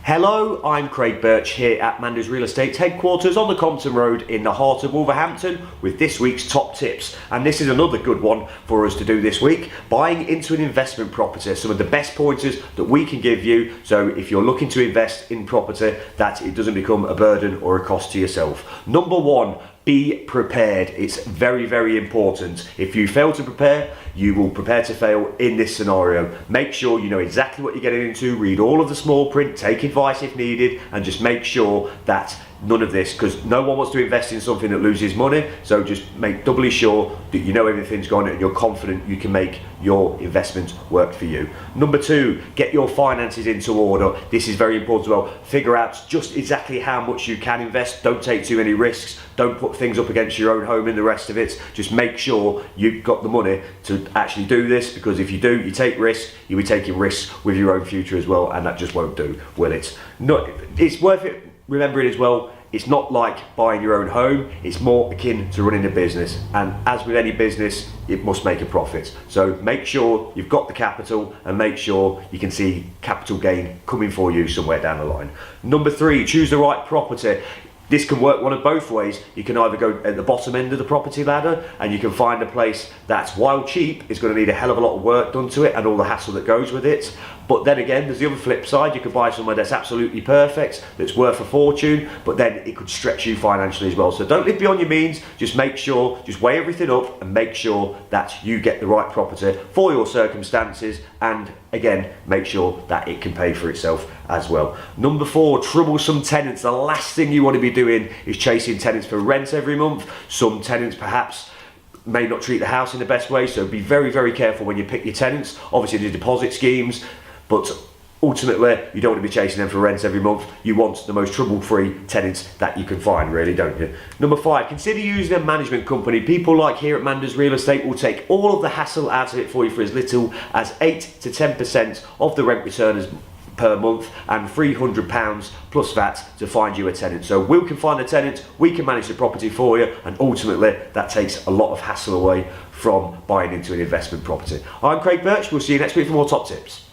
Hello, I'm Craig Birch here at Manders Real Estate headquarters on the Compton Road in the heart of Wolverhampton with this week's top tips. And this is another good one for us to do this week, buying into an investment property. Some of the best pointers that we can give you, so if you're looking to invest in property, that it doesn't become a burden or a cost to yourself. Number one, be prepared. It's very, very important. If you fail to prepare, you will prepare to fail in this scenario. Make sure you know exactly what you're getting into, read all of the small print, take advice if needed, and just make sure that none of this, because no one wants to invest in something that loses money, so just make doubly sure that you know everything's gone and you're confident you can make your investment work for you. Number two, get your finances into order. This is very important as well. Figure out just exactly how much you can invest. Don't take too many risks. Don't put things up against your own home and the rest of it. Just make sure you've got the money to actually do this, because if you do, you take risks, you'll be taking risks with your own future as well, and that just won't do, will it? It's worth it remembering as well, it's not like buying your own home, it's more akin to running a business, and as with any business, it must make a profit. So make sure you've got the capital and make sure you can see capital gain coming for you somewhere down the line. Number three, choose the right property. This can work one of both ways. You can either go at the bottom end of the property ladder and you can find a place that's, while cheap, is going to need a hell of a lot of work done to it and all the hassle that goes with it. But then again, there's the other flip side. You could buy somewhere that's absolutely perfect, that's worth a fortune, but then it could stretch you financially as well. So don't live beyond your means. Just make sure, just weigh everything up and make sure that you get the right property for your circumstances, and again, make sure that it can pay for itself as well. Number four, troublesome tenants. The last thing you want to be doing is chasing tenants for rent every month. Some tenants perhaps may not treat the house in the best way, so be very, very careful when you pick your tenants. Obviously, the deposit schemes, but ultimately, you don't want to be chasing them for rent every month. You want the most trouble-free tenants that you can find, really, don't you? Number five, consider using a management company. People like here at Manders Real Estate will take all of the hassle out of it for you for as little as 8 to 10% of the rent returners per month, and £300 plus VAT to find you a tenant. So we can find a tenant, we can manage the property for you, and ultimately that takes a lot of hassle away from buying into an investment property. I'm Craig Birch. We'll see you next week for more top tips.